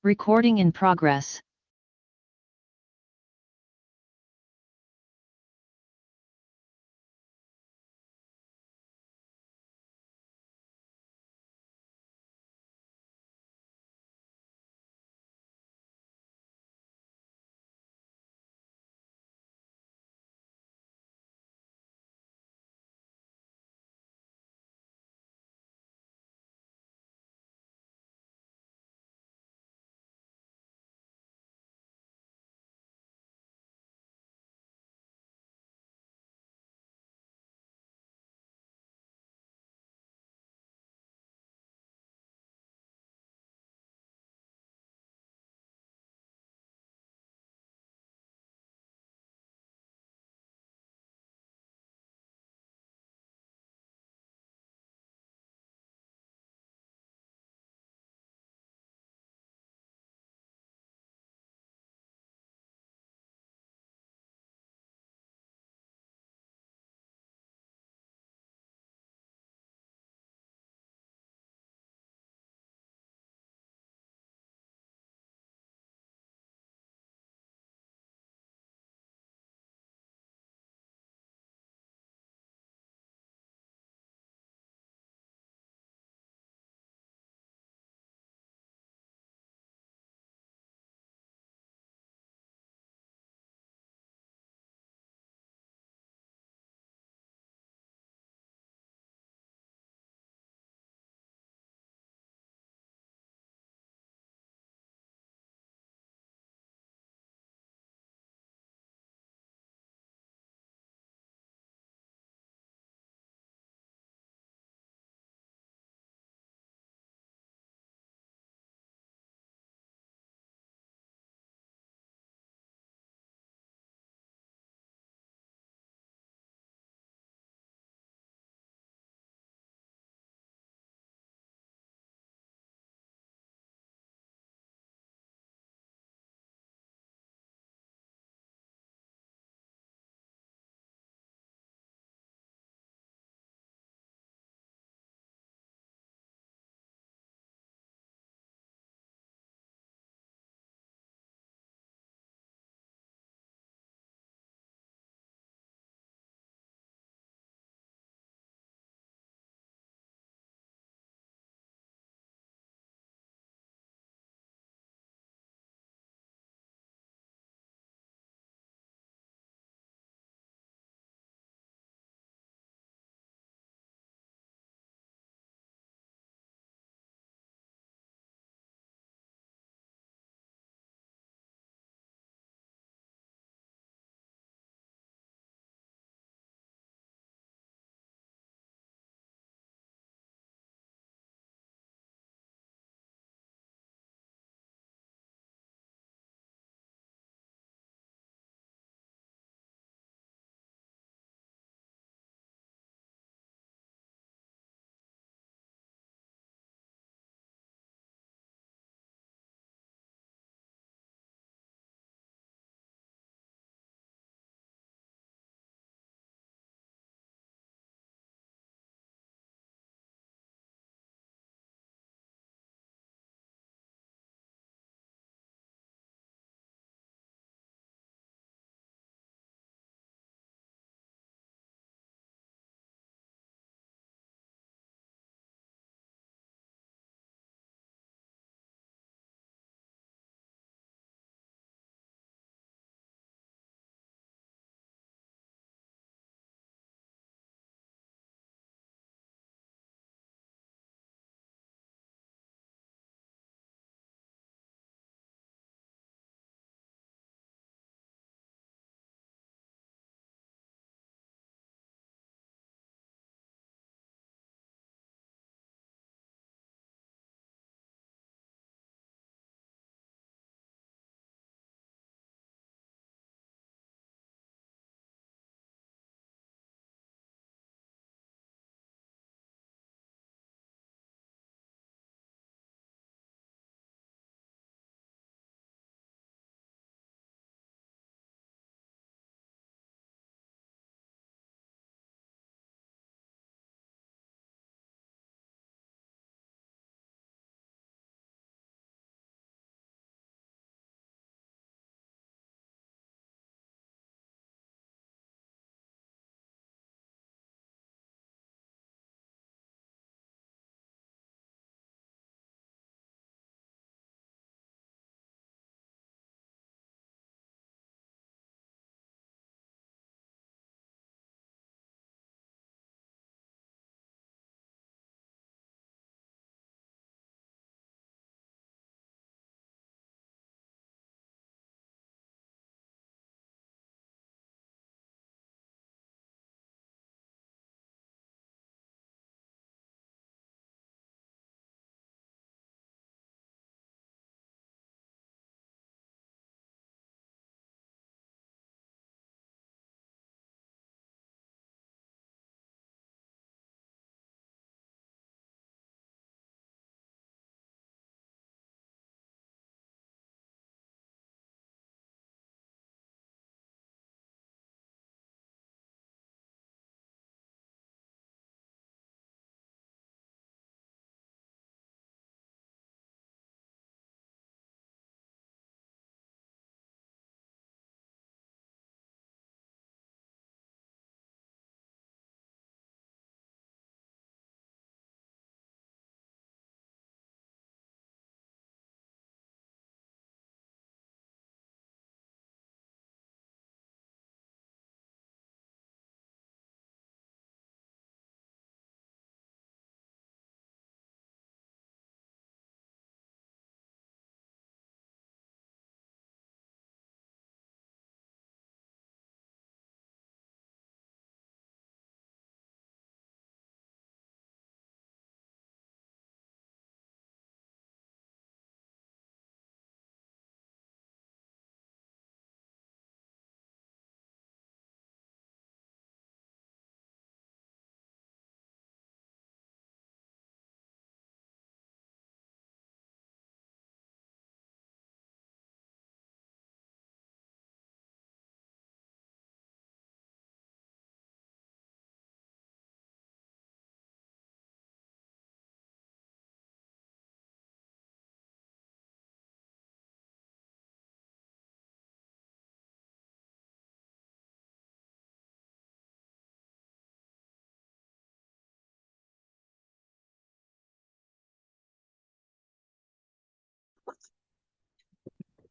Recording in progress.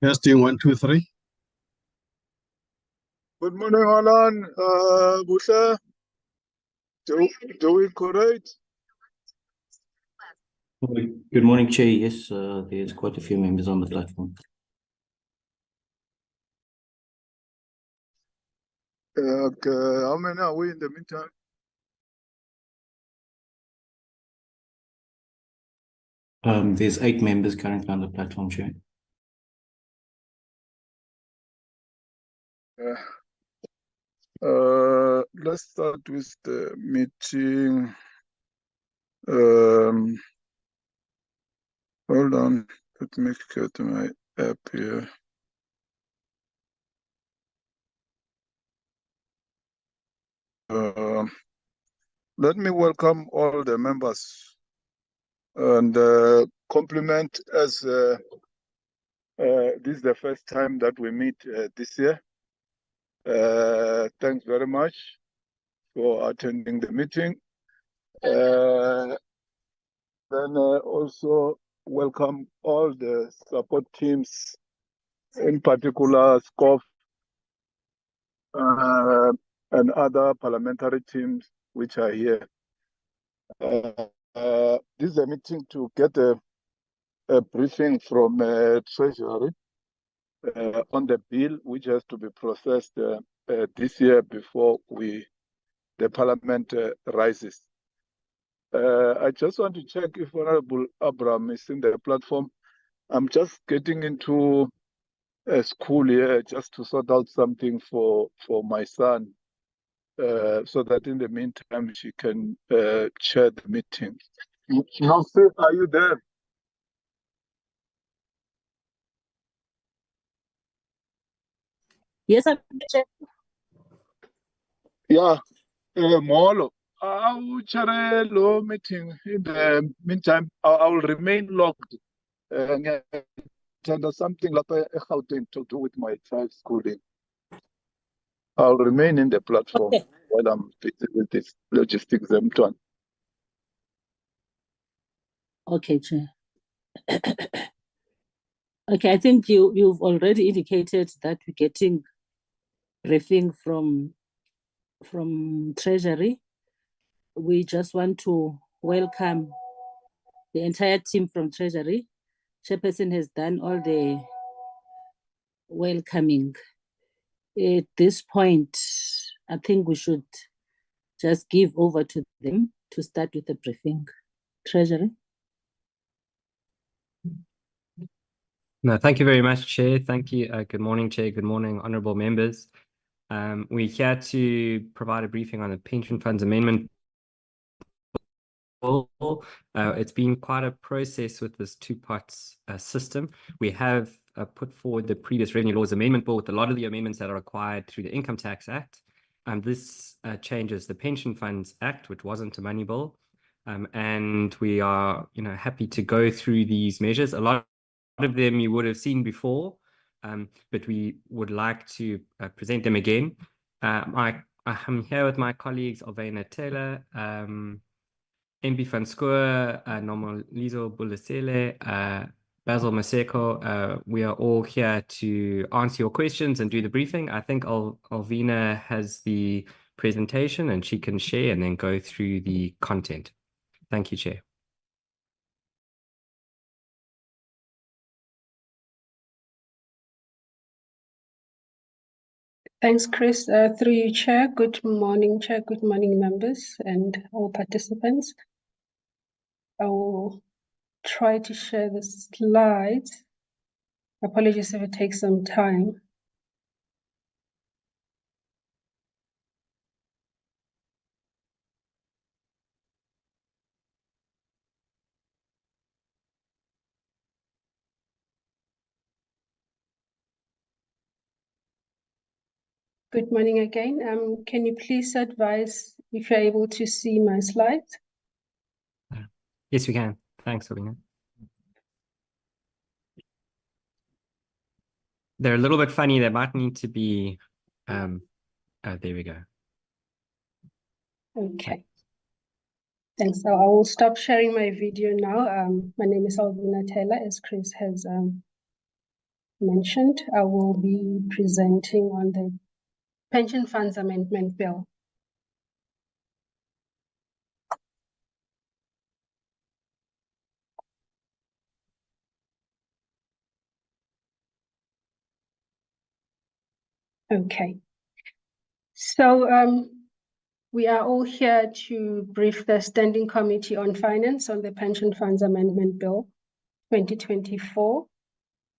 Testing 1, 2, 3. Good morning, Alan. Busha, do we correct? Good morning, Chair. Yes, there's quite a few members on the platform. Okay, how many are we in the meantime? There's 8 members currently on the platform, Chair. Let's start with the meeting. Hold on, let me get my app here. Let me welcome all the members and compliment as this is the first time that we meet this year. Thanks very much for attending the meeting. Then also welcome all the support teams, in particular SCOF and other parliamentary teams which are here. This is a meeting to get a briefing from Treasury on the bill which has to be processed this year before the Parliament rises. I just want to check if Honorable Abraham is in the platform. I'm just getting into a school here just to sort out something for my son, so that in the meantime she can chair the meeting. Nancy, are you there? Yes, I'm Chair. Yeah, Molo. I'll chair a law meeting. In the meantime, I will remain logged. And there's something like a thing to do with my child's schooling. I'll remain in the platform Okay. while I'm busy with this logistics. Okay, Chair. Okay, I think you've already indicated that we're getting briefing from Treasury. We just want to welcome the entire team from Treasury. Chairperson has done all the welcoming. At this point, I think we should just give over to them to start with the briefing. Treasury. No, thank you very much, Chair. Thank you. Good morning, Chair. Good morning, honourable members. We're here to provide a briefing on the Pension Funds Amendment Bill. It's been quite a process with this two-part system. We have put forward the previous Revenue Laws Amendment Bill with a lot of the amendments that are required through the Income Tax Act. This changes the Pension Funds Act, which wasn't a money bill. And we are, happy to go through these measures. A lot of them you would have seen before, but we would like to present them again. I'm here with my colleagues Alvena Taylor, MB van Schoor, Nomalizo Bulisele, Basil Maseko. We are all here to answer your questions and do the briefing. I think Alvina has the presentation and she can share and then go through the content. Thank you, Chair. Thanks, Chris. Through you, Chair. Good morning, Chair. Good morning, members and all participants. I will try to share the slides. Apologies if it takes some time. Good morning again. Can you please advise if you're able to see my slides? Yes, we can. Thanks, Alvina. They're a little bit funny. They might need to be, there we go. Okay. Thanks. So I will stop sharing my video now. My name is Alvina Taylor, as Chris has mentioned, I will be presenting on the Pension Funds Amendment Bill. Okay. So we are all here to brief the Standing Committee on Finance on the Pension Funds Amendment Bill 2024.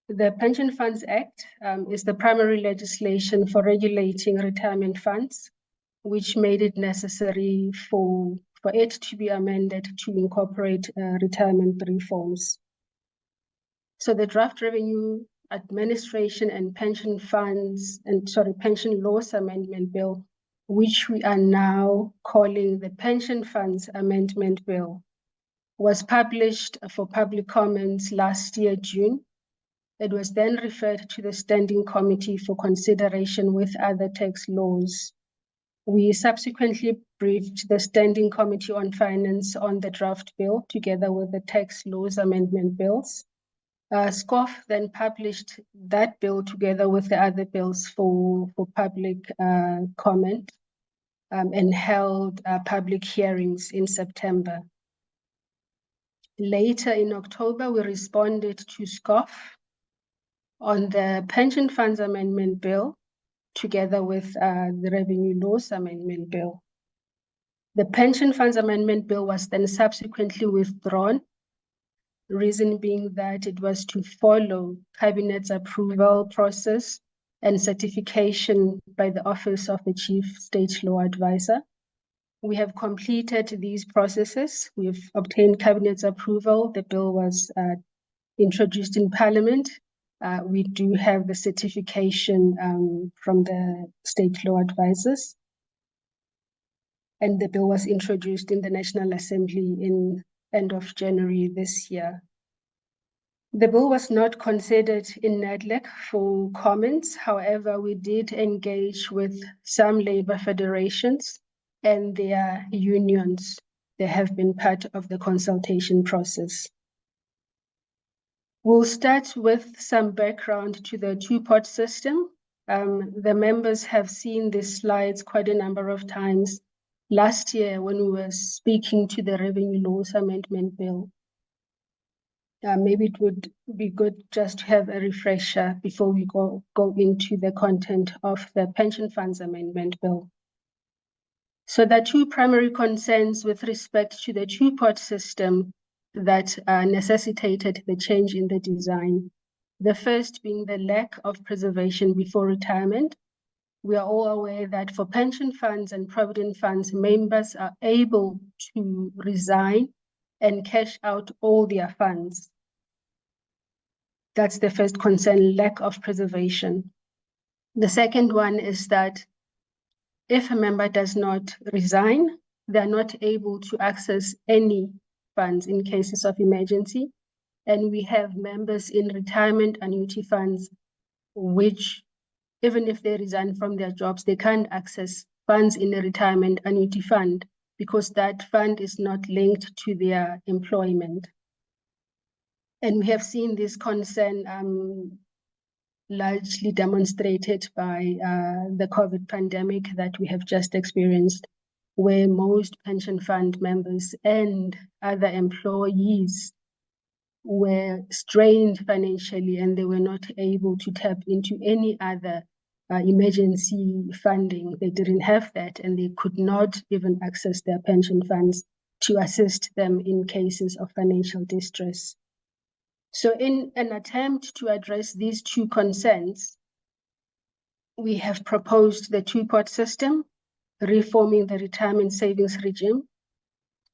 The Pension Funds Act is the primary legislation for regulating retirement funds, which made it necessary for it to be amended to incorporate retirement reforms. So the Draft Revenue Administration and Pension Laws Amendment Bill, which we are now calling the Pension Funds Amendment Bill, was published for public comments last year, June. It was then referred to the Standing Committee for consideration with other tax laws. We subsequently briefed the Standing Committee on Finance on the draft bill together with the tax laws amendment bills. SCOF then published that bill together with the other bills for public comment and held public hearings in September. Later in October, we responded to SCOF on the Pension Funds Amendment Bill together with the Revenue Laws Amendment Bill. The Pension Funds Amendment Bill was then subsequently withdrawn, reason being that it was to follow Cabinet's approval process and certification by the Office of the Chief State Law Advisor. We have completed these processes. We've obtained Cabinet's approval. The bill was introduced in Parliament. We do have the certification from the state law advisors. And the bill was introduced in the National Assembly in end of January this year. The bill was not considered in NADLEC for comments. However, we did engage with some labor federations and their unions. They have been part of the consultation process. We'll start with some background to the two-pot system. The members have seen these slides quite a number of times last year when we were speaking to the Revenue Laws Amendment Bill. Maybe it would be good just to have a refresher before we go into the content of the Pension Funds Amendment Bill. So there are two primary concerns with respect to the two-pot system that necessitated the change in the design. The first being the lack of preservation before retirement. We are all aware that for pension funds and provident funds, members are able to resign and cash out all their funds. That's the first concern, lack of preservation. The second one is that if a member does not resign, they're not able to access any funds in cases of emergency. And we have members in retirement annuity funds, which even if they resign from their jobs, they can't access funds in a retirement annuity fund because that fund is not linked to their employment. And we have seen this concern largely demonstrated by the COVID pandemic that we have just experienced, where most pension fund members and other employees were strained financially and they were not able to tap into any other emergency funding. They didn't have that and they could not even access their pension funds to assist them in cases of financial distress. So in an attempt to address these two concerns, we have proposed the two-pot system, reforming the retirement savings regime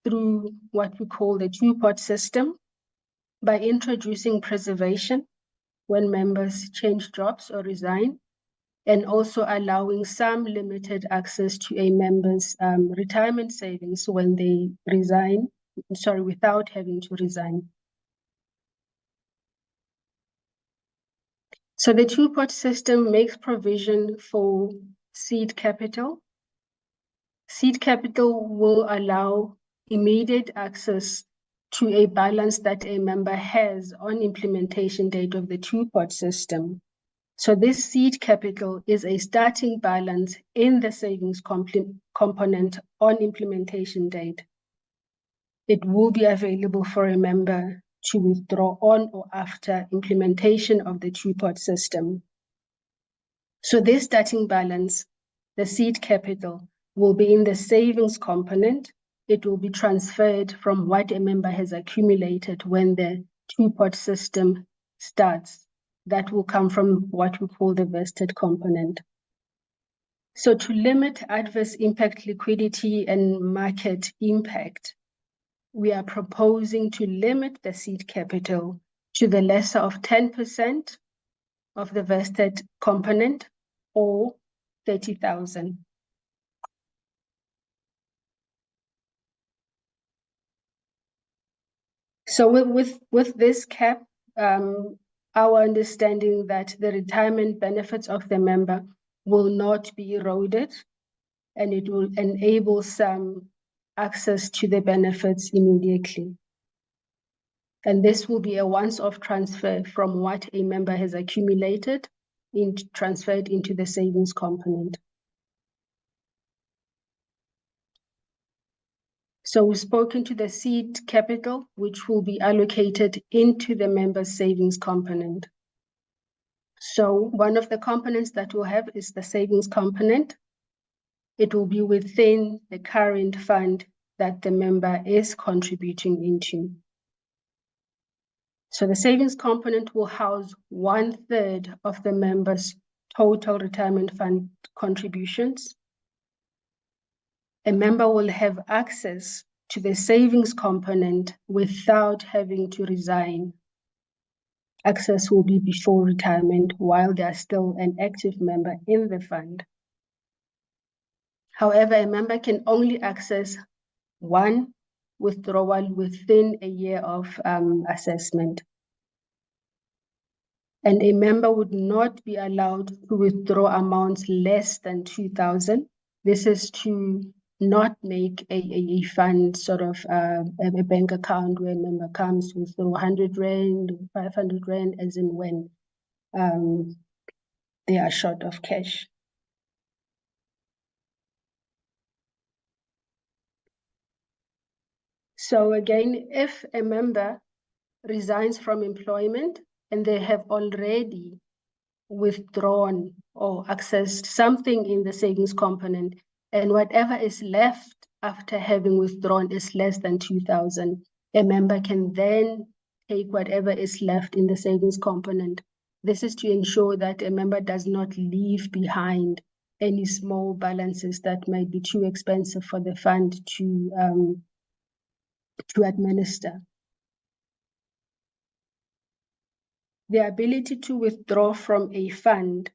through what we call the two-pot system by introducing preservation when members change jobs or resign, and also allowing some limited access to a member's retirement savings when they resign, without having to resign. So the two-pot system makes provision for seed capital. Seed capital will allow immediate access to a balance that a member has on implementation date of the two-pot system. So this seed capital is a starting balance in the savings component on implementation date. It will be available for a member to withdraw on or after implementation of the two-pot system. So this starting balance, the seed capital, will be in the savings component. It will be transferred from what a member has accumulated when the two-pot system starts. That will come from what we call the vested component. So to limit adverse impact liquidity and market impact, we are proposing to limit the seed capital to the lesser of 10% of the vested component, or 30,000. So with this cap, our understanding that the retirement benefits of the member will not be eroded, and it will enable some access to the benefits immediately. And this will be a once-off transfer from what a member has accumulated transferred into the savings component. So we've spoken to the seed capital, which will be allocated into the member's savings component. So one of the components that we'll have is the savings component. It will be within the current fund that the member is contributing into. So the savings component will house 1/3 of the member's total retirement fund contributions. A member will have access to the savings component without having to resign. Access will be before retirement while they are still an active member in the fund. However, a member can only access one withdrawal within a year of assessment. And a member would not be allowed to withdraw amounts less than 2,000. This is to not make a fund sort of a bank account where a member comes with 100 Rand, 500 Rand, as in when they are short of cash. So again, if a member resigns from employment and they have already withdrawn or accessed something in the savings component, and whatever is left after having withdrawn is less than 2,000, a member can then take whatever is left in the savings component. This is to ensure that a member does not leave behind any small balances that might be too expensive for the fund to administer. The ability to withdraw from a fund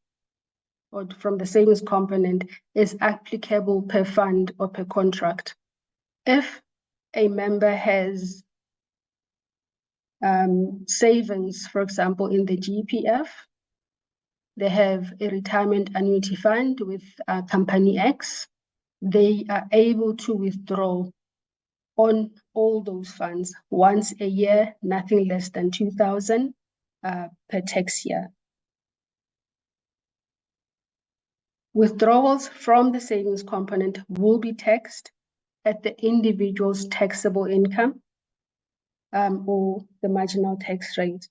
or from the savings component is applicable per fund or per contract. If a member has savings, for example, in the GPF, they have a retirement annuity fund with Company X, they are able to withdraw on all those funds once a year, nothing less than 2,000 per tax year. Withdrawals from the savings component will be taxed at the individual's taxable income or the marginal tax rate.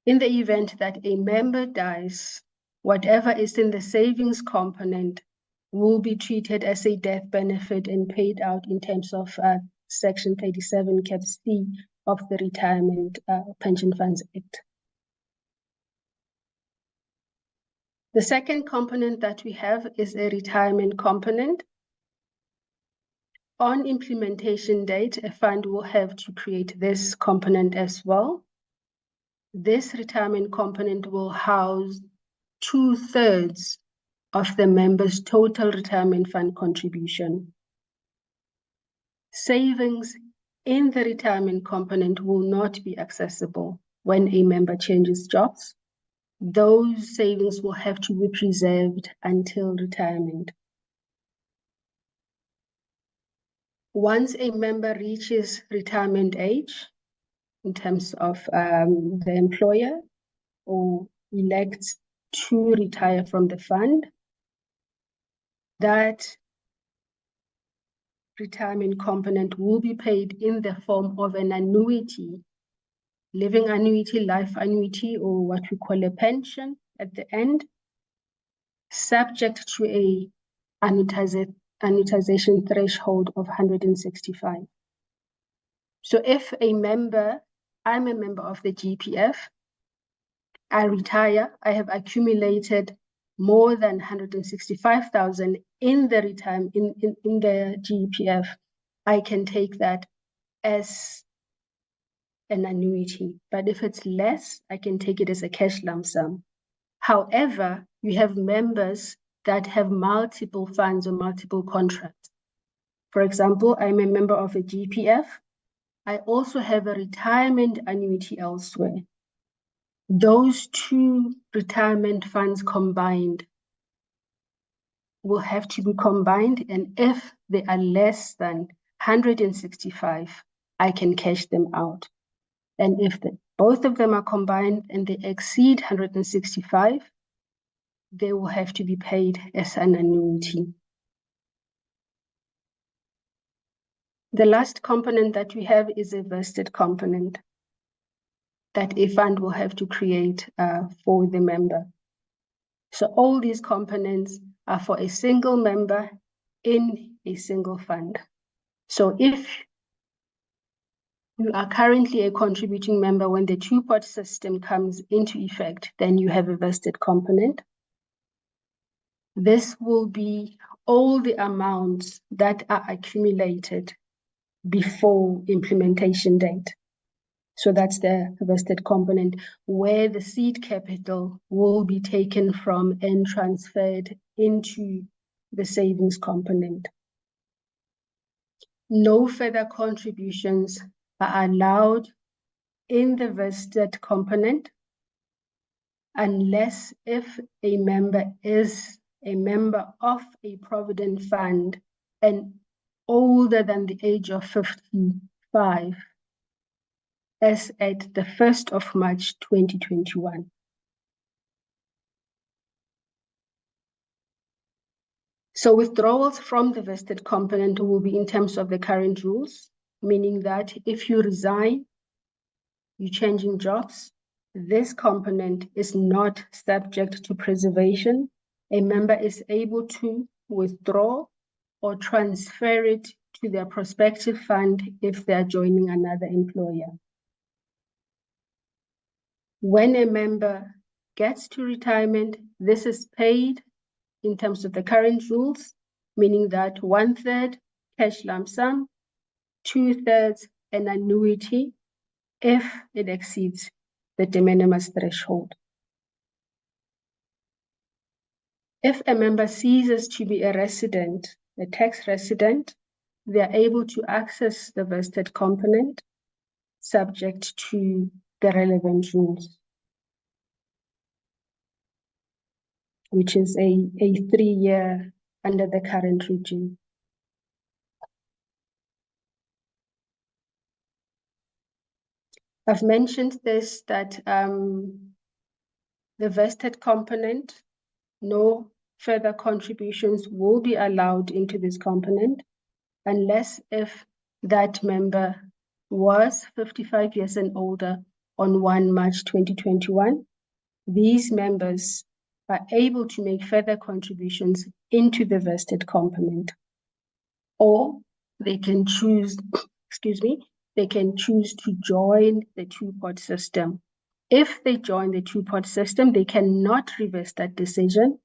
In the event that a member dies, whatever is in the savings component will be treated as a death benefit and paid out in terms of Section 37 Cap C of the Retirement Pension Funds Act. The second component that we have is a retirement component. On implementation date, a fund will have to create this component as well. This retirement component will house 2/3 of the member's total retirement fund contribution. Savings in the retirement component will not be accessible when a member changes jobs. Those savings will have to be preserved until retirement. Once a member reaches retirement age, in terms of the employer, or elects to retire from the fund, that retirement component will be paid in the form of an annuity, living annuity, life annuity, or what we call a pension at the end, subject to a annuitization threshold of 165. So if I'm a member of the GPF, I retire, I have accumulated more than 165,000 in the in the GPF, I can take that as an annuity. But if it's less, I can take it as a cash lump sum. However, you have members that have multiple funds or multiple contracts. For example, I'm a member of a GPF. I also have a retirement annuity elsewhere. Those two retirement funds combined will have to be combined, and if they are less than 165, I can cash them out. And if both of them are combined and they exceed 165, they will have to be paid as an annuity. The last component that we have is a vested component that a fund will have to create for the member. So all these components are for a single member in a single fund. So if you are currently a contributing member when the two-pot system comes into effect, then you have a vested component. This will be all the amounts that are accumulated before implementation date. So that's the vested component, where the seed capital will be taken from and transferred into the savings component. No further contributions are allowed in the vested component unless if a member is a member of a provident fund and older than the age of 55 as at the 1st of March 2021. So withdrawals from the vested component will be in terms of the current rules, meaning that if you resign, you're changing jobs, this component is not subject to preservation. A member is able to withdraw or transfer it to their prospective fund if they're joining another employer. When a member gets to retirement, this is paid in terms of the current rules, meaning that 1/3 cash lump sum, 2/3 an annuity if it exceeds the de minimis threshold. If a member ceases to be a resident, a tax resident, they are able to access the vested component subject to the relevant rules, which is a 3-year under the current regime. I've mentioned this, that the vested component, no further contributions will be allowed into this component unless if that member was 55 years and older on 1 March 2021. These members are able to make further contributions into the vested component, or they can choose, they can choose to join the two-pot system. If they join the two-pot system, they cannot reverse that decision.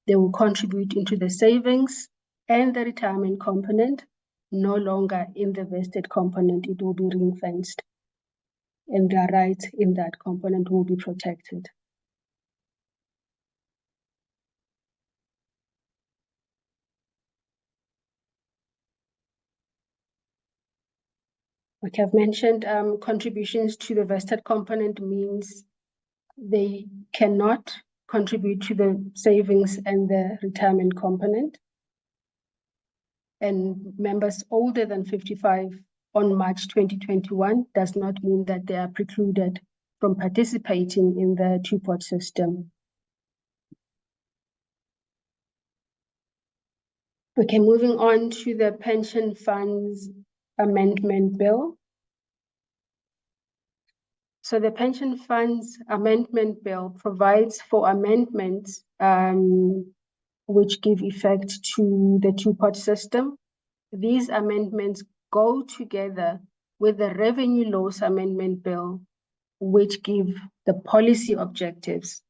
They will contribute into the savings and the retirement component, no longer in the vested component. It will be ring-fenced, and their rights in that component will be protected. Like I've mentioned, contributions to the vested component means they cannot contribute to the savings and the retirement component. and members older than 55 on March 2021 does not mean that they are precluded from participating in the two-pot system. Okay, moving on to the Pension Funds Amendment Bill. So the Pension Funds Amendment Bill provides for amendments which give effect to the two-pot system. These amendments go together with the Revenue Laws Amendment Bill, which give the policy objectives.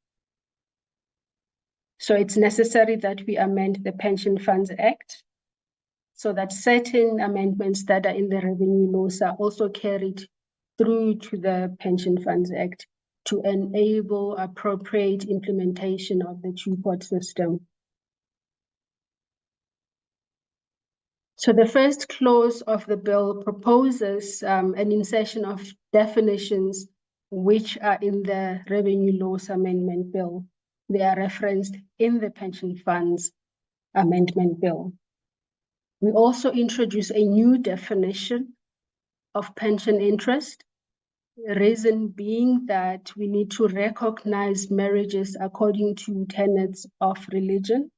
So it's necessary that we amend the Pension Funds Act so that certain amendments that are in the revenue laws are also carried through to the Pension Funds Act to enable appropriate implementation of the two-pot system. So the first clause of the bill proposes an insertion of definitions which are in the Revenue Laws Amendment Bill. They are referenced in the Pension Funds Amendment Bill. We also introduce a new definition of pension interest, reason being that we need to recognize marriages according to tenets of religion.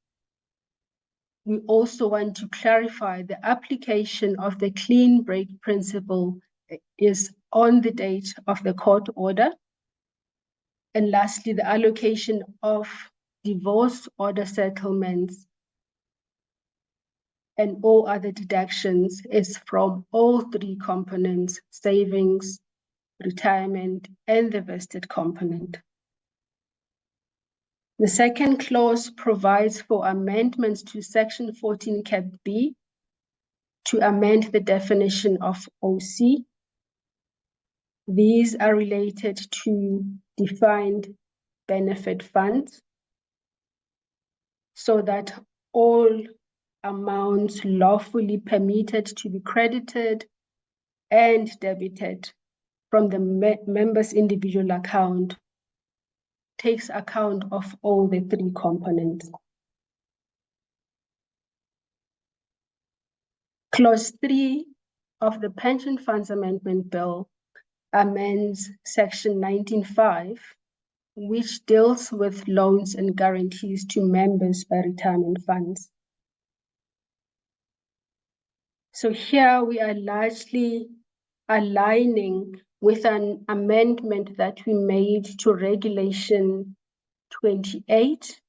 We also want to clarify the application of the clean break principle is on the date of the court order. And lastly, the allocation of divorce order settlements and all other deductions is from all three components: savings, retirement, and the vested component. The second clause provides for amendments to Section 14 Cap B to amend the definition of OC. These are related to defined benefit funds so that all amounts lawfully permitted to be credited and debited from the member's individual account takes account of all the three components. Clause 3 of the Pension Funds Amendment Bill amends Section 19.5, which deals with loans and guarantees to members by retirement funds. So here we are largely aligning with an amendment that we made to Regulation 28,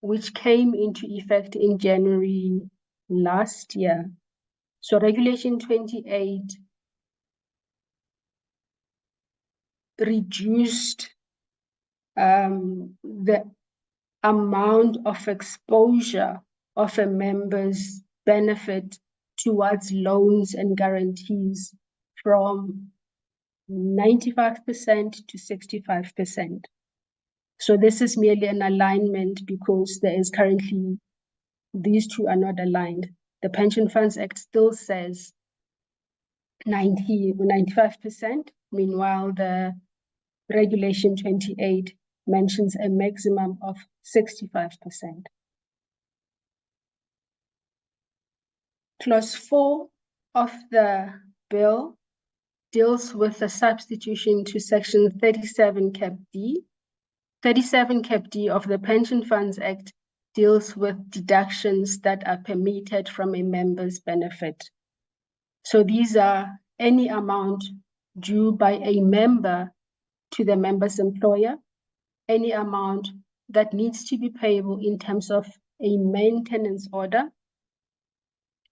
which came into effect in January last year. So Regulation 28 reduced the amount of exposure of a member's benefit towards loans and guarantees from 95% to 65%. So this is merely an alignment because there is currently, these two are not aligned. The Pension Funds Act still says 95%, meanwhile the Regulation 28 mentions a maximum of 65%. Clause 4 of the bill deals with the substitution to Section 37 Cap D. 37 Cap D of the Pension Funds Act deals with deductions that are permitted from a member's benefit. So these are any amount due by a member to the member's employer, any amount that needs to be payable in terms of a maintenance order,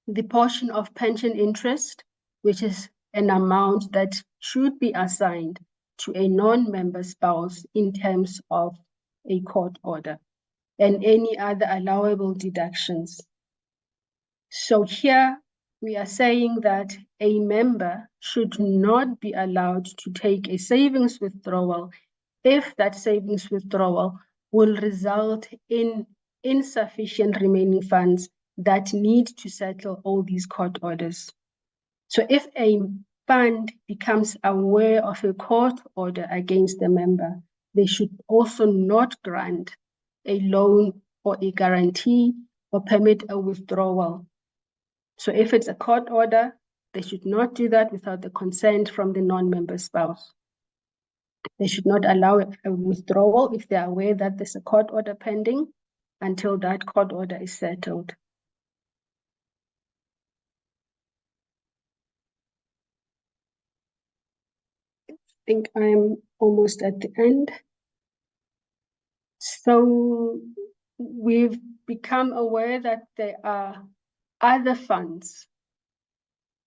the portion of pension interest, which is an amount that should be assigned to a non-member spouse in terms of a court order, and any other allowable deductions. So here we are saying that a member should not be allowed to take a savings withdrawal if that savings withdrawal will result in insufficient remaining funds that need to settle all these court orders. So if a fund becomes aware of a court order against the member, they should also not grant a loan or a guarantee or permit a withdrawal So if it's a court order, they should not do that without the consent from the non-member spouse. They should not allow a withdrawal if they are aware that there's a court order pending until that court order is settled. I think I'm almost at the end. So we've become aware that there are other funds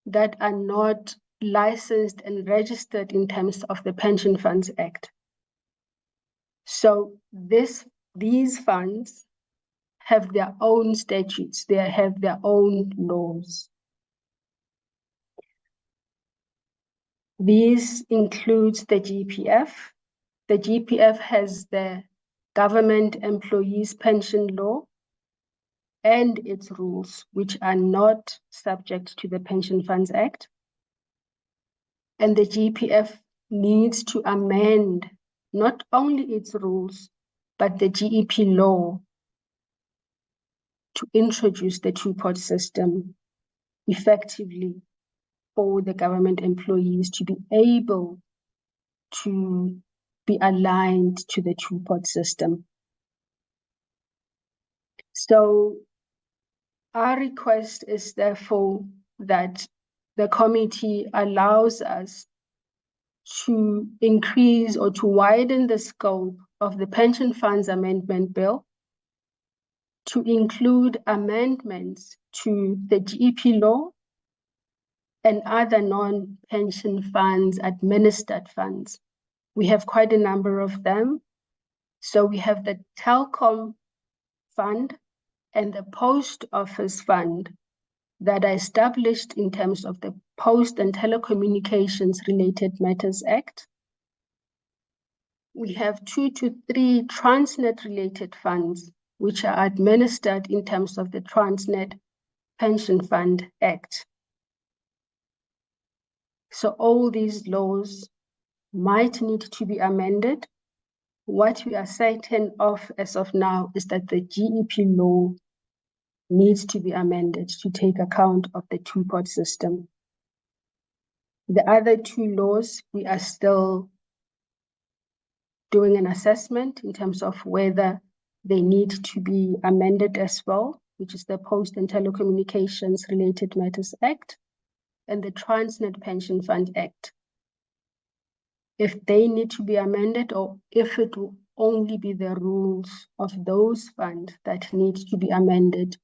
that are not licensed and registered in terms of the Pension Funds Act. So these funds have their own statutes, they have their own laws. These includes the GPF. The GPF has the Government Employees Pension Law and its rules, which are not subject to the Pension Funds Act. And the GPF needs to amend not only its rules, but the GEP law to introduce the two-pot system effectively for the government employees to be able to be aligned to the two-pot system. So our request is therefore that the committee allows us to increase or to widen the scope of the Pension Funds Amendment Bill to include amendments to the GEP law and other non-pension funds administered funds. We have quite a number of them. So we have the Telkom Fund and the Post Office Fund that are established in terms of the Post and Telecommunications Related Matters Act. We have 2 to 3 Transnet related funds, which are administered in terms of the Transnet Pension Fund Act. So all these laws might need to be amended. What we are certain of as of now is that the GEP law needs to be amended to take account of the two-pot system. The other 2 laws, we are still doing an assessment in terms of whether they need to be amended as well, which is the Post and Telecommunications Related Matters Act and the Transnet Pension Fund Act. If they need to be amended or if it will only be the rules of those funds that need to be amended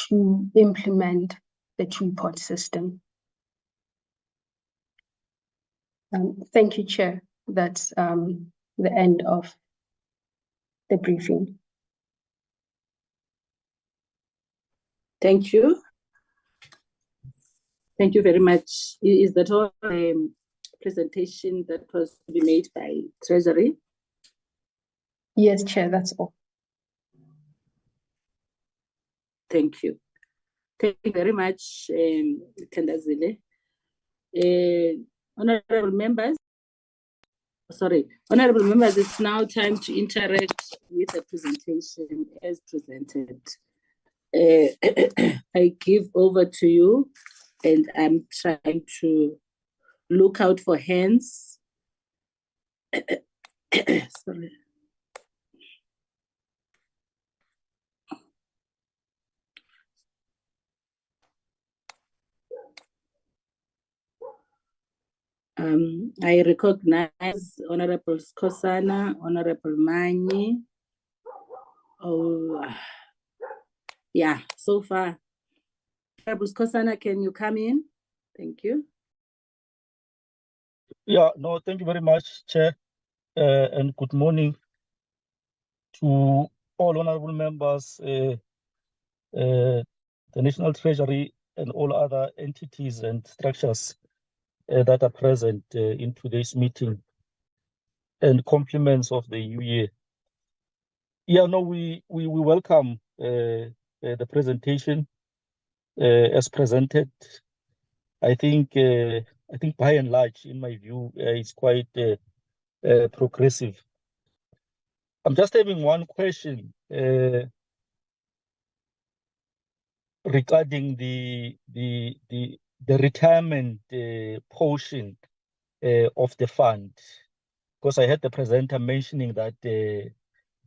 to implement the two-pot system. Thank you, Chair. That's the end of the briefing. Thank you. Thank you very much. Is that all presentation that was to be made by Treasury? Yes, Chair, that's all. Thank you. Thank you very much, Tendazile. Honorable members, it's now time to interact with the presentation as presented. I give over to you, and I'm trying to look out for hands. Sorry. I recognize Honorable Skosana, Honorable Mani. Oh, yeah, so far. Honorable Skosana, can you come in? Thank you. Yeah, no, thank you very much, Chair, and good morning to all honorable members, the National Treasury and all other entities and structures that are present in today's meeting, and compliments of the new year. Yeah, no, we welcome the presentation as presented. I think by and large, in my view, it's quite progressive. I'm just having one question regarding the retirement portion of the fund, because I heard the presenter mentioning that the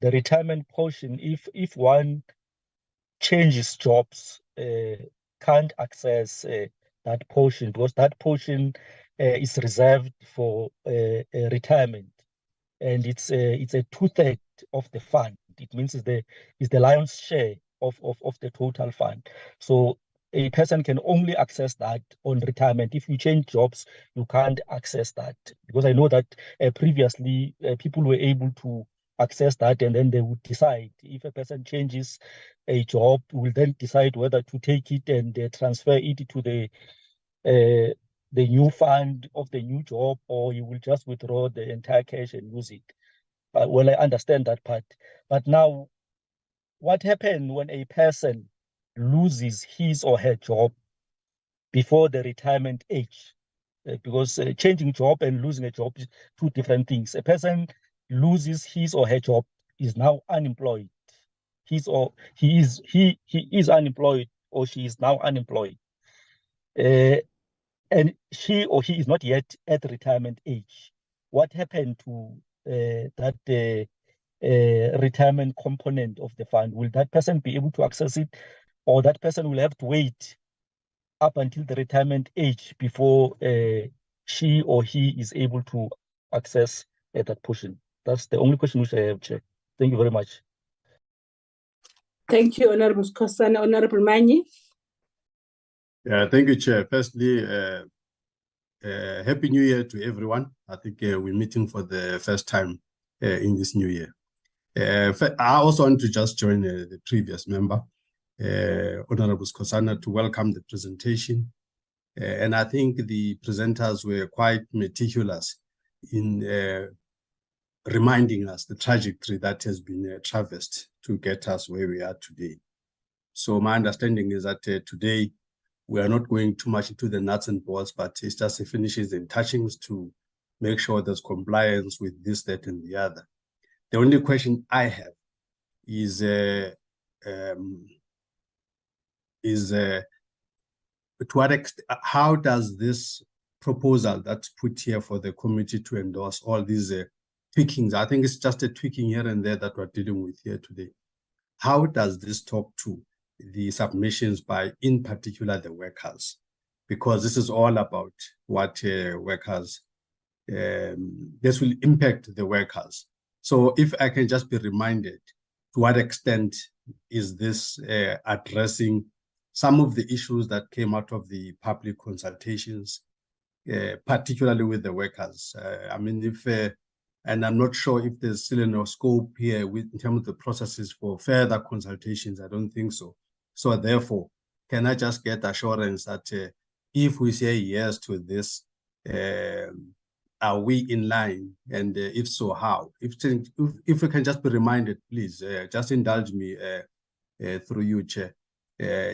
retirement portion, if one changes jobs, can't access that portion, because that portion is reserved for retirement, and it's a 2/3 of the fund. It means it's the lion's share of the total fund. So a person can only access that on retirement. If you change jobs, you can't access that, because I know that previously people were able to access that, and then they would decide if a person changes a job, will then decide whether to take it and transfer it to the new fund of the new job, or you will just withdraw the entire cash and use it. Well, I understand that part. But now, what happens when a person loses his or her job before the retirement age? Because changing job and losing a job is two different things. A person loses his or her job, is now unemployed. He is unemployed, or she is now unemployed. And she or he is not yet at retirement age. What happened to that retirement component of the fund? Will that person be able to access it, or that person will have to wait up until the retirement age before she or he is able to access that portion? That's the only question which I have, Chair. Thank you very much. Thank you, Honorable Skosana. Honorable Manyi. Yeah, thank you, Chair. Firstly, Happy New Year to everyone. I think we're meeting for the first time in this new year. I also want to just join the previous member, Honorable Skosana, to welcome the presentation. And I think the presenters were quite meticulous in reminding us the trajectory that has been traversed to get us where we are today. So my understanding is that today we are not going too much into the nuts and bolts, but it's just the finishes and touchings to make sure there's compliance with this, that, and the other. The only question I have is to what extent, how does this proposal that's put here for the committee to endorse all these tweakings? I think it's just a tweaking here and there that we're dealing with here today. How does this talk to the submissions by, in particular, the workers? Because this is all about what workers, this will impact the workers. So if I can just be reminded, to what extent is this addressing some of the issues that came out of the public consultations, particularly with the workers? I mean, and I'm not sure if there's still enough scope here in terms of the processes for further consultations. I don't think so. So therefore, can I just get assurance that if we say yes to this, are we in line? And if so, how? If we can just be reminded, please, just indulge me through you, Chair.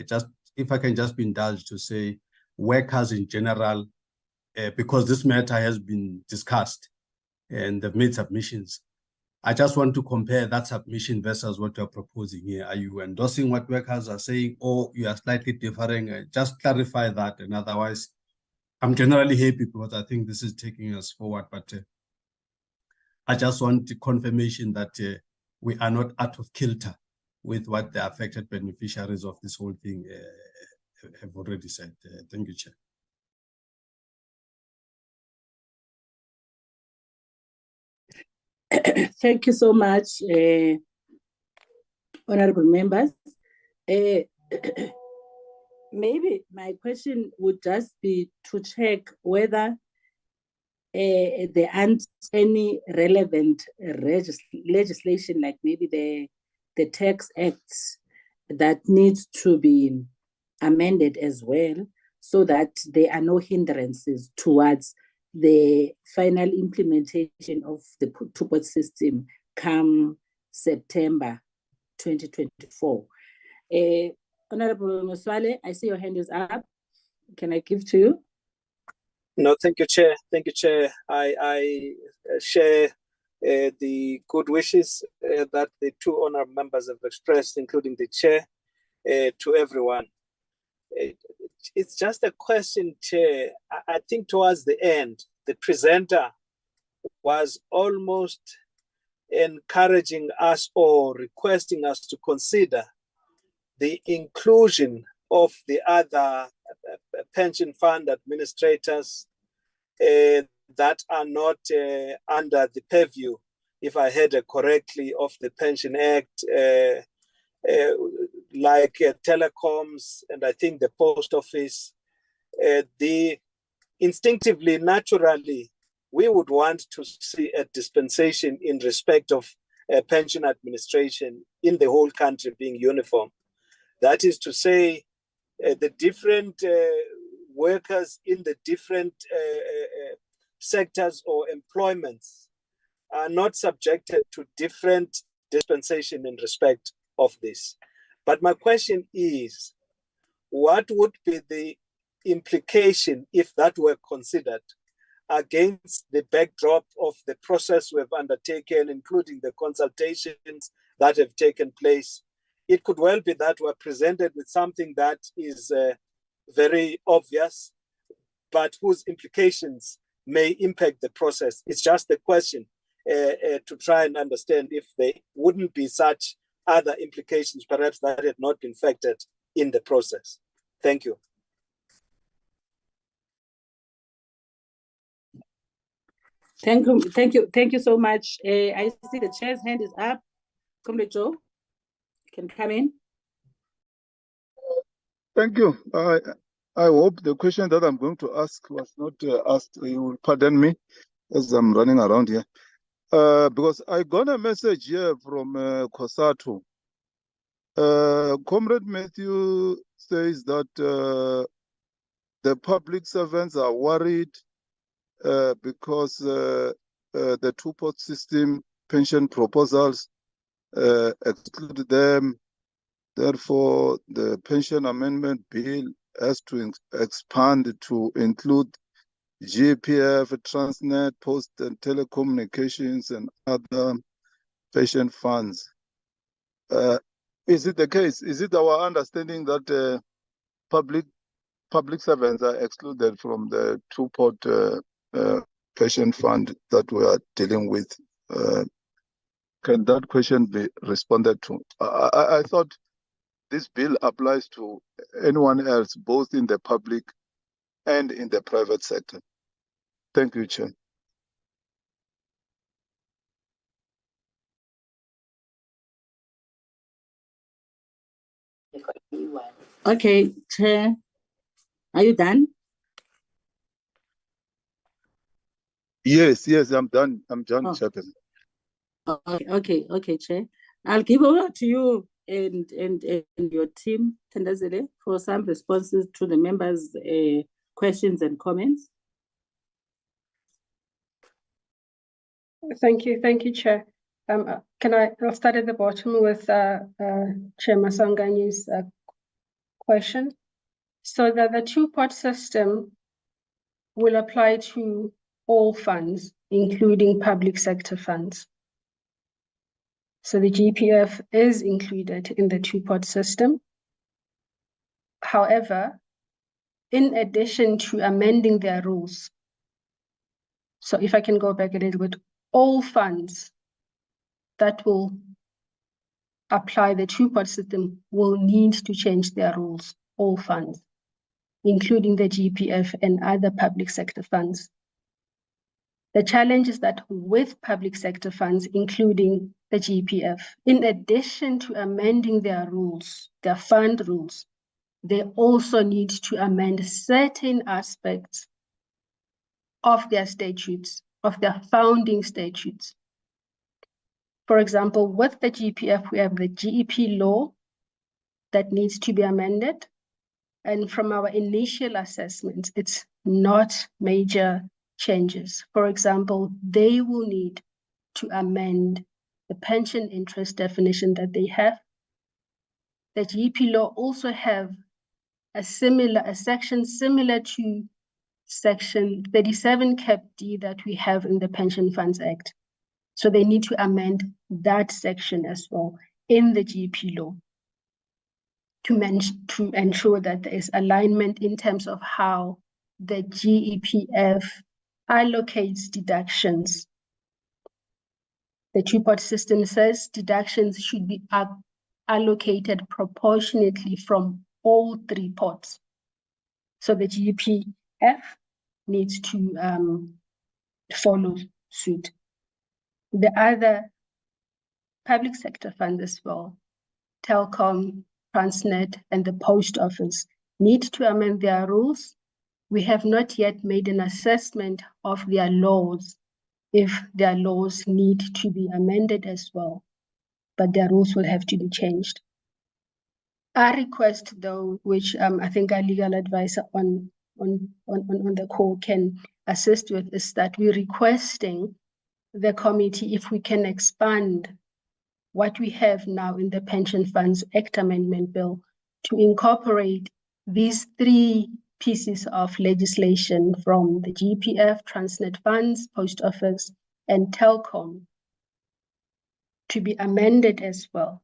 Just if I can just be indulged to say workers in general, because this matter has been discussed and they've made submissions. I just want to compare that submission versus what you're proposing here. Are you endorsing what workers are saying, or you are slightly differing? Just clarify that, and otherwise, I'm generally happy because I think this is taking us forward, but I just want the confirmation that we are not out of kilter with what the affected beneficiaries of this whole thing have already said. Thank you, Chair. Thank you so much, honorable members. Maybe my question would just be to check whether there aren't any relevant legislation, like maybe the tax acts, that needs to be amended as well, so that there are no hindrances towards the final implementation of the two-pot system come September 2024. Honorable Muswale, I see your hand is up. Can I give to you? No, thank you, Chair. Thank you, Chair. I share the good wishes that the two honourable members have expressed, including the Chair, to everyone. It's just a question, Chair. I think towards the end, the presenter was almost encouraging us or requesting us to consider the inclusion of the other pension fund administrators that are not under the purview, if I heard it correctly, of the Pension Act, like telecoms and I think the post office. Instinctively, naturally, we would want to see a dispensation in respect of pension administration in the whole country being uniform. That is to say, the different workers in the different sectors or employments are not subjected to different dispensation in respect of this. But my question is, what would be the implication if that were considered against the backdrop of the process we've undertaken, including the consultations that have taken place? It could well be that we're presented with something that is very obvious, but whose implications may impact the process. It's just a question to try and understand if there wouldn't be such other implications, perhaps that had not been factored in the process. Thank you. Thank you so much. I see the chair's hand is up. Comrade Joe, you can come in. Thank you. I hope the question that I'm going to ask was not asked. You will pardon me as I'm running around here. Because I got a message here from COSATU. Comrade Matthew says that the public servants are worried because the two-pot system pension proposals exclude them. Therefore, the pension amendment bill has to expand to include GPF, Transnet, Post and Telecommunications, and other pension funds. Is it the case? Is it our understanding that public servants are excluded from the two-pot pension fund that we are dealing with? Can that question be responded to? I thought this bill applies to anyone else, both in the public and in the private sector. Thank you, Chair. Okay, Chair, are you done? Yes, I'm done. I'm done, Oh. Chairperson. Okay, Chair. I'll give over to you and your team, Thandazile, for some responses to the members' questions and comments. Thank you, Chair. I'll start at the bottom with Chair Masanganyi's question. So that the two-pot system will apply to all funds, including public sector funds. So the GPF is included in the two-pot system. However, in addition to amending their rules, so if I can go back a little bit, all funds that will apply the two-pot system will need to change their rules, all funds, including the GPF and other public sector funds. The challenge is that with public sector funds, including the GPF, in addition to amending their rules, their fund rules, they also need to amend certain aspects of their statutes, of their founding statutes. For example, with the GPF, we have the GEP law that needs to be amended. And from our initial assessments, it's not major changes. For example, they will need to amend the pension interest definition that they have. The GEP law also have a section similar to section 37 cap D that we have in the Pension Funds Act. So they need to amend that section as well in the GEP law. to ensure that there is alignment in terms of how the GEPF allocates deductions. The two-pot system says deductions should be allocated proportionately from all three pots. So the GEPF needs to follow suit. The other public sector funds as well, Telkom, Transnet, and the Post Office, need to amend their rules. We have not yet made an assessment of their laws, if their laws need to be amended as well, but their rules will have to be changed. Our request, though, which I think our legal advisor on the call can assist with, is that we're requesting the committee if we can expand what we have now in the Pension Funds Act Amendment Bill to incorporate these three pieces of legislation from the GPF, Transnet Funds, Post Office, and Telkom to be amended as well.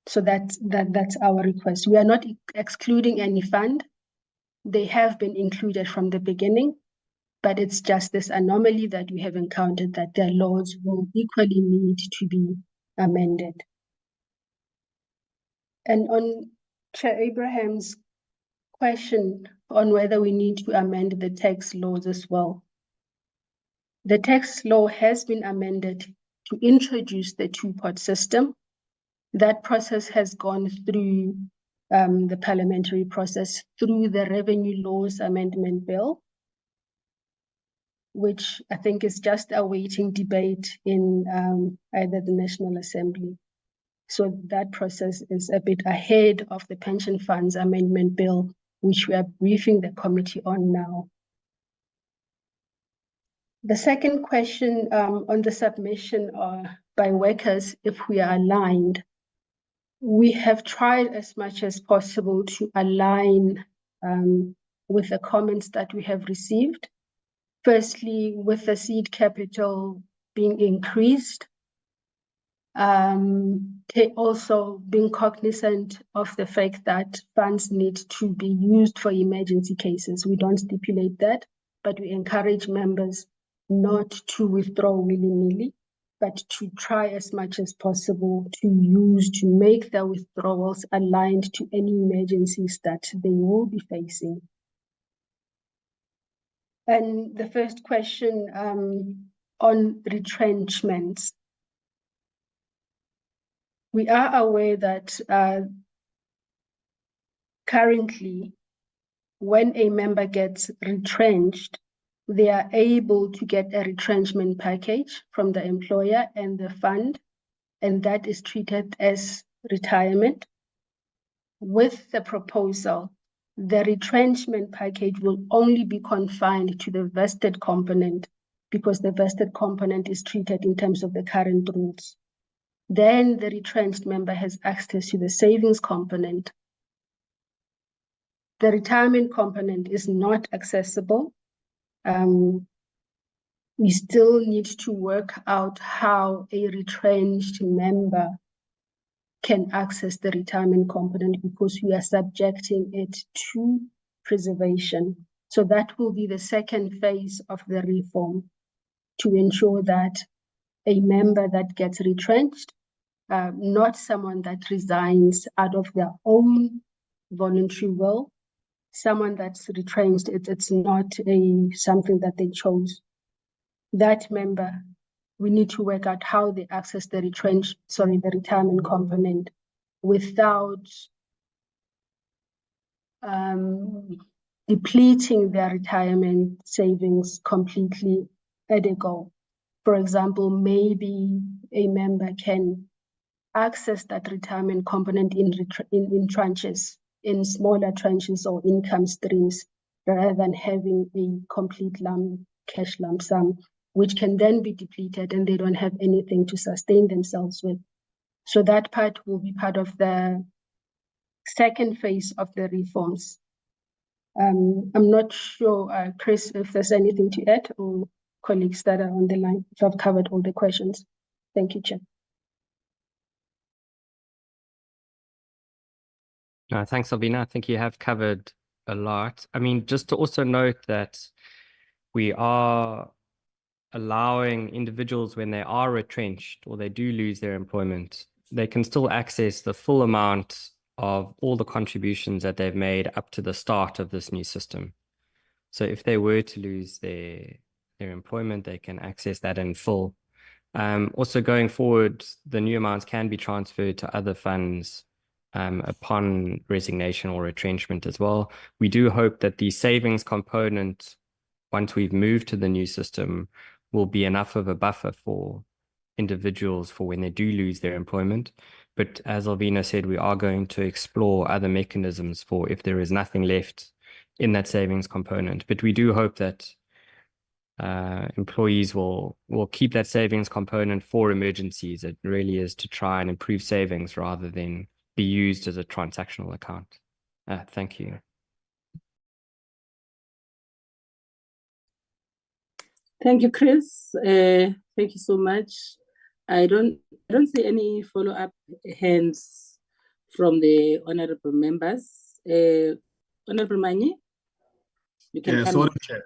So that's our request. We are not excluding any fund. They have been included from the beginning, but it's just this anomaly that we have encountered that their laws will equally need to be amended. And on Chair Abraham's question on whether we need to amend the tax laws as well, the tax law has been amended to introduce the two-pot system. That process has gone through the parliamentary process through the Revenue Laws Amendment Bill, which I think is just awaiting debate in either the National Assembly. So that process is a bit ahead of the Pension Funds Amendment Bill, which we are briefing the committee on now. The second question on the submission by workers, if we are aligned, we have tried as much as possible to align with the comments that we have received. Firstly, with the seed capital being increased, also being cognizant of the fact that funds need to be used for emergency cases. We don't stipulate that, but we encourage members not to withdraw willy-nilly, but to try as much as possible to make their withdrawals aligned to any emergencies that they will be facing. And the first question on retrenchments. We are aware that currently, when a member gets retrenched, they are able to get a retrenchment package from the employer and the fund, and that is treated as retirement. With the proposal, the retrenchment package will only be confined to the vested component because the vested component is treated in terms of the current rules. Then the retrenched member has access to the savings component. The retirement component is not accessible. We still need to work out how a retrenched member can access the retirement component because we are subjecting it to preservation. So that will be the second phase of the reform, to ensure that a member that gets retrenched, not someone that resigns out of their own voluntary will, someone that's retrenched, it's not something that they chose. That member, we need to work out how they access the retirement component without depleting their retirement savings completely at a go. For example, maybe a member can access that retirement component in tranches, in smaller tranches or income streams, rather than having a complete cash lump sum, which can then be depleted and they don't have anything to sustain themselves with. So that part will be part of the second phase of the reforms. I'm not sure, Chris, if there's anything to add, or colleagues that are on the line, if I've covered all the questions. Thank you, Chair. Thanks, Alvina. I think you have covered a lot. I mean, just to also note that we are allowing individuals when they are retrenched or they do lose their employment, they can still access the full amount of all the contributions that they've made up to the start of this new system. So if they were to lose their employment, they can access that in full. Also going forward, the new amounts can be transferred to other funds upon resignation or retrenchment as well. We do hope that the savings component, once we've moved to the new system, will be enough of a buffer for individuals for when they do lose their employment. But as Alvina said, we are going to explore other mechanisms for if there is nothing left in that savings component. But we do hope that employees will keep that savings component for emergencies. It really is to try and improve savings rather than be used as a transactional account. Thank you. Thank you, Chris. Thank you so much. I don't see any follow-up hands from the honorable members. Honorable Mani, you can come sorry, in. Chair.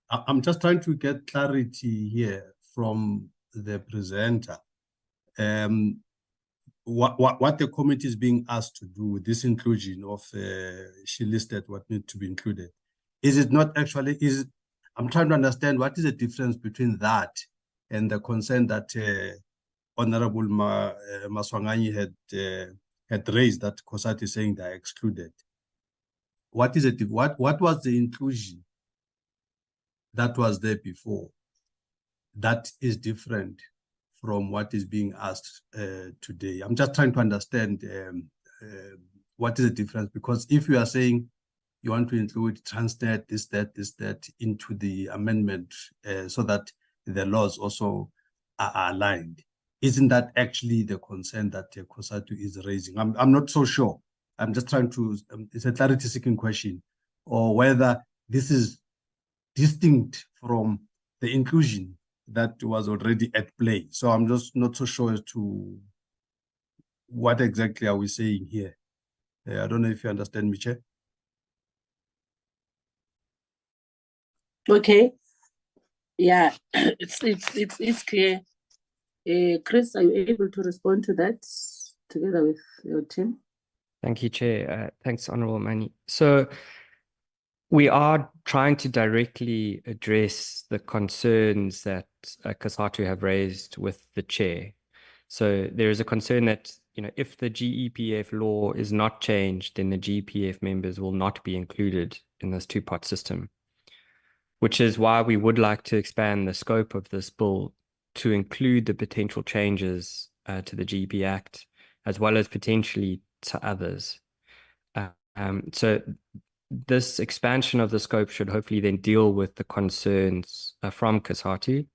I'm just trying to get clarity here from the presenter. What the committee is being asked to do with this inclusion of, she listed what needs to be included. Is it not actually, I'm trying to understand what is the difference between that and the concern that Honorable Maswanganyi had raised, that COSATU is saying they are excluded. What is it? What was the inclusion that was there before that is different from what is being asked today? I'm just trying to understand what is the difference, because if you are saying you want to include Transnet, this, that into the amendment so that the laws also are aligned, isn't that actually the concern that COSATU is raising? I'm not so sure. I'm just trying to, it's a clarity-seeking question, or whether this is distinct from the inclusion that was already at play. So I'm just not so sure as to what exactly are we saying here. I don't know if you understand me, Chair. Okay. Yeah, it's clear. Chris, are you able to respond to that together with your team? Thank you, Chair. Thanks, Honorable Mani. So we are trying to directly address the concerns that COSATU have raised with the Chair. So there is a concern that, if the GEPF law is not changed, then the GEPF members will not be included in this two-part system, which is why we would like to expand the scope of this bill to include the potential changes to the GEP Act, as well as potentially to others. So this expansion of the scope should hopefully then deal with the concerns from COSATU.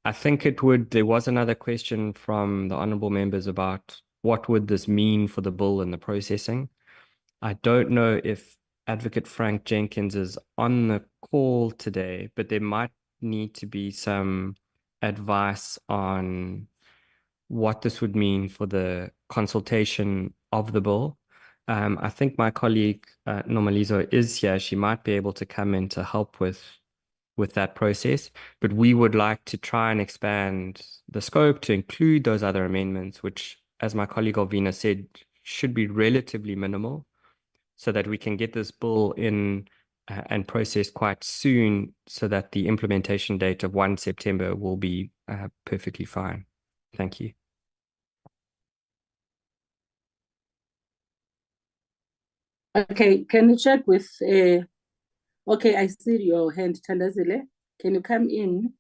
I think there was another question from the honorable members about what would this mean for the bill and the processing. I don't know if Advocate Frank Jenkins is on the call today, but there might need to be some advice on what this would mean for the consultation of the bill. I think my colleague Normalizo is here. She might be able to come in to help with that process, but we would like to try and expand the scope to include those other amendments, which, as my colleague Alvina said, should be relatively minimal, so that we can get this bill in and processed quite soon, so that the implementation date of 1 September will be perfectly fine. Thank you. Okay, can you check with, okay, I see your hand, Thandazile. Can you come in?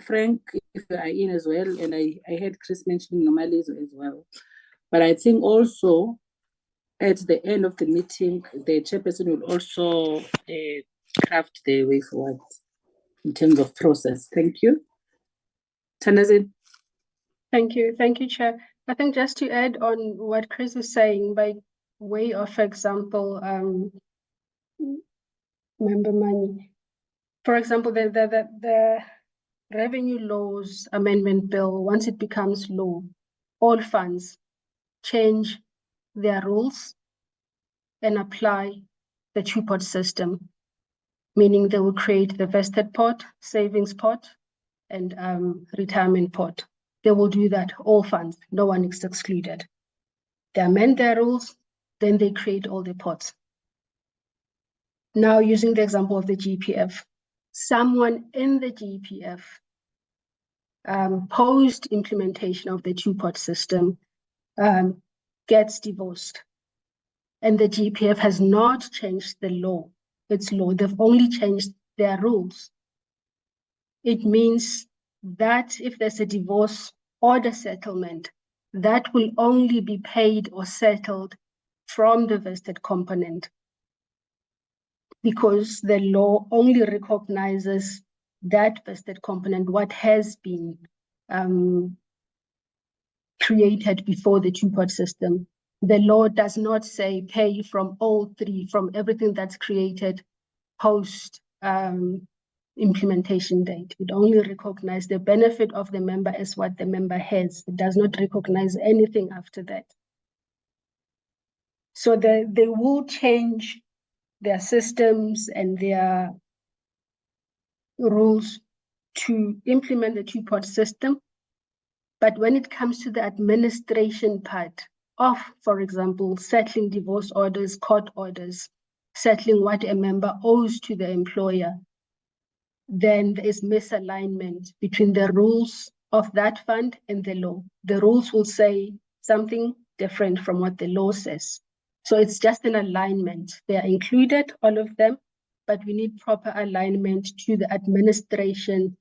Frank, if you are in as well, and I heard Chris mentioning Normalizo as well. But I think also at the end of the meeting, the chairperson will also craft the way forward in terms of process. Thank you. Thandazile. Thank you, Chair. I think just to add on what Chris is saying, by way of example, member money. For example, the revenue laws amendment bill, once it becomes law, all funds change their rules and apply the two-pot system, meaning they will create the vested pot, savings pot, and retirement pot. They will do that, all funds, no one is excluded. They amend their rules, then they create all the pots. Now, using the example of the GPF, someone in the GPF post-implementation of the two-pot system gets divorced, and the GPF has not changed the law, its law, they've only changed their rules. It means that if there's a divorce or the settlement, that will only be paid or settled from the vested component, because the law only recognizes that vested component, what has been created before the two-pot system. The law does not say pay from all three, from everything that's created post implementation date. It only recognizes the benefit of the member as what the member has. It does not recognize anything after that. So they will change their systems and their rules to implement the two-pot system. But when it comes to the administration part of, for example, settling divorce orders, court orders, settling what a member owes to the employer, then there is misalignment between the rules of that fund and the law. The rules will say something different from what the law says. So it's just an alignment. They are included, all of them, but we need proper alignment to the administration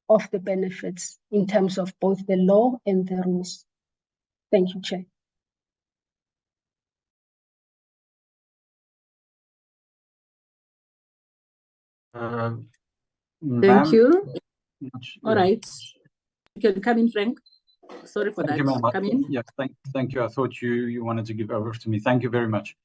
of the benefits in terms of both the law and the rules. Thank you, Chair. Thank you. All Yeah. right. You can come in, Frank. Sorry for Thank that. you, ma'am. Come in. Yes, thank you. I thought you wanted to give over to me. Thank you very much.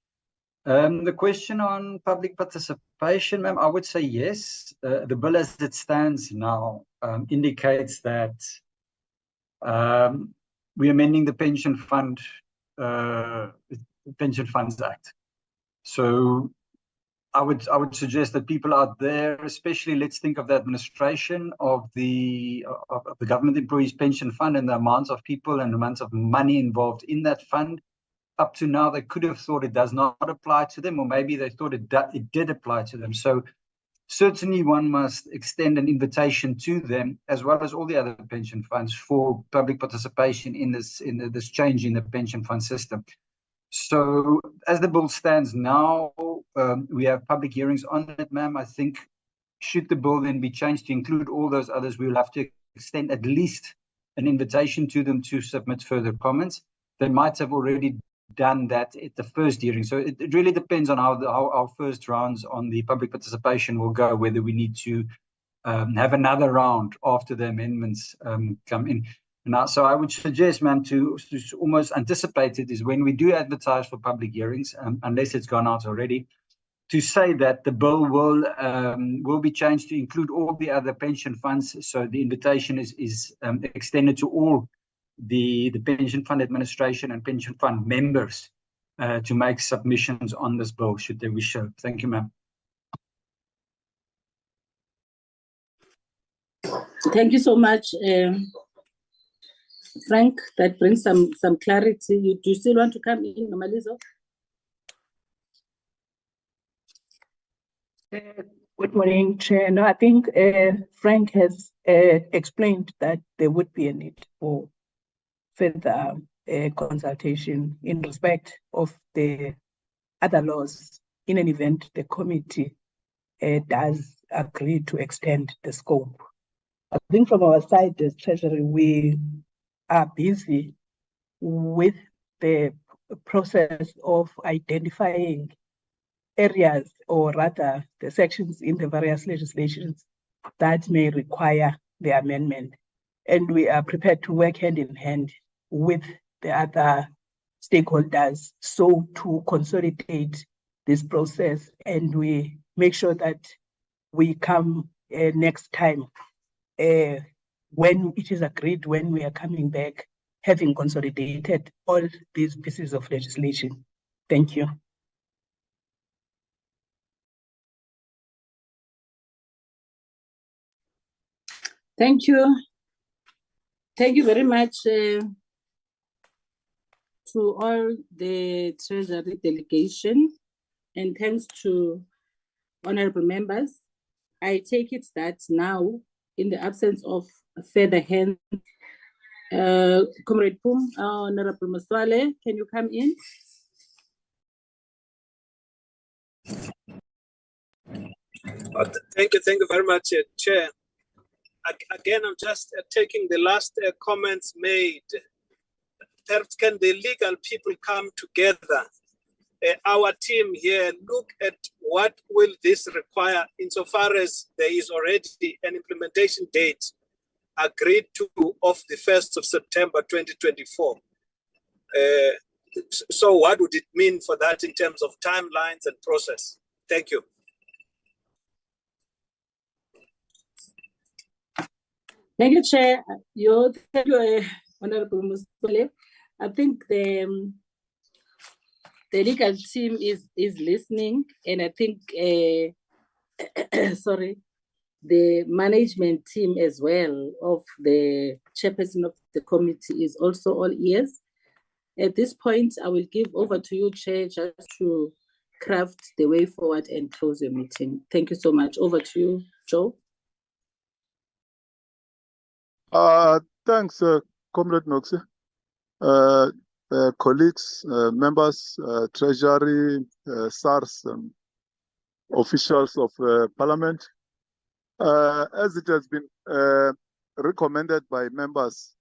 The question on public participation, ma'am, I would say yes. The bill as it stands now indicates that we're amending the Pension Funds Act. So I would suggest that people out there, especially, let's think of the administration of the government employees pension fund and the amounts of people and amounts of money involved in that fund. Up to now, they could have thought it does not apply to them, or maybe they thought it did apply to them. So certainly one must extend an invitation to them, as well as all the other pension funds, for public participation in this change in the pension fund system. So as the bill stands now, we have public hearings on it, ma'am. I think should the bill then be changed to include all those others, we will have to extend at least an invitation to them to submit further comments. They might have already done that at the first hearing. So it really depends on how our first rounds on the public participation will go, whether we need to have another round after the amendments come in. Now, so I would suggest, ma'am, to almost anticipate it is when we do advertise for public hearings, unless it's gone out already, to say that the bill will be changed to include all the other pension funds. So the invitation is extended to all the pension fund administration and pension fund members to make submissions on this bill, should they wish so. Thank you, ma'am. Thank you so much, Frank. That brings some clarity. Do you still want to come in, Nomalizo? Good morning, Chair. No, I think Frank has explained that there would be a need for further consultation in respect of the other laws in an event the committee does agree to extend the scope. I think from our side as Treasury, we are busy with the process of identifying areas, or rather the sections in the various legislations that may require the amendment. And we are prepared to work hand in hand with the other stakeholders so to consolidate this process, and we make sure that we come next time when it is agreed, when we are coming back, having consolidated all these pieces of legislation. Thank you. Thank you. Thank you very much to all the Treasury delegation, and thanks to honorable members. I take it that now, in the absence of further hands, Comrade Pum, Honorable Maswale, can you come in? Thank you very much, Chair. Again, I'm just taking the last comments made. Perhaps can the legal people come together? Our team here look at what will this require insofar as there is already an implementation date agreed to of the 1st of September 2024. So what would it mean for that in terms of timelines and process? Thank you. Thank you, Chair. Thank you, Honorable Musole. I think the legal team is listening, and I think, sorry, the management team as well of the chairperson of the committee is also all ears. At this point, I will give over to you, Chair, just to craft the way forward and close the meeting. Thank you so much. Over to you, Joe. Thanks, Comrade Noxie. Colleagues, members, Treasury, SARS, officials of Parliament. As it has been recommended by members,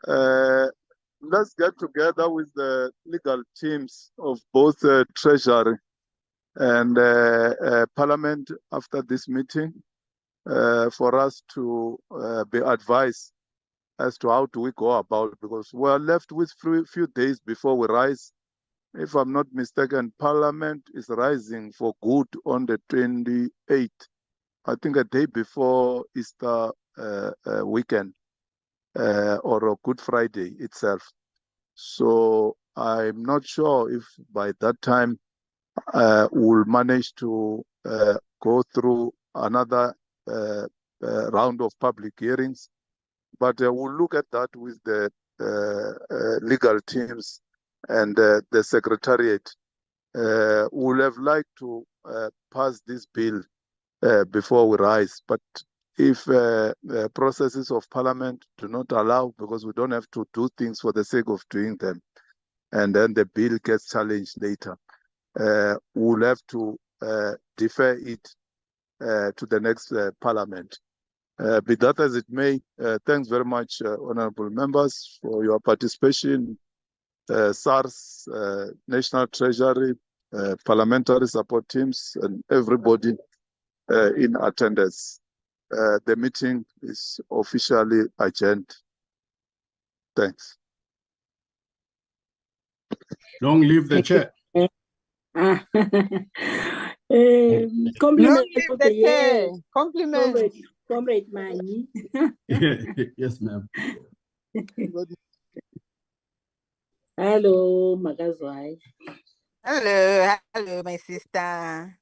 let's get together with the legal teams of both Treasury and Parliament after this meeting for us to be advised as to how do we go about it, because we're left with few days before we rise. If I'm not mistaken, Parliament is rising for good on the 28th. I think a day before Easter weekend or a Good Friday itself. So I'm not sure if by that time we'll manage to go through another round of public hearings. But we'll look at that with the legal teams and the Secretariat. We'll have liked to pass this bill before we rise. But if processes of Parliament do not allow, because we don't have to do things for the sake of doing them, and then the bill gets challenged later, we'll have to defer it to the next Parliament. Be that as it may, thanks very much, honorable members, for your participation. SARS, National Treasury, parliamentary support teams, and everybody in attendance. The meeting is officially adjourned. Thanks. Long live the chair. Compliment Long live of the the year. chair. Compliment. Comrade Mani. Yes, ma'am. Hello, Magazwai. Hello, my sister.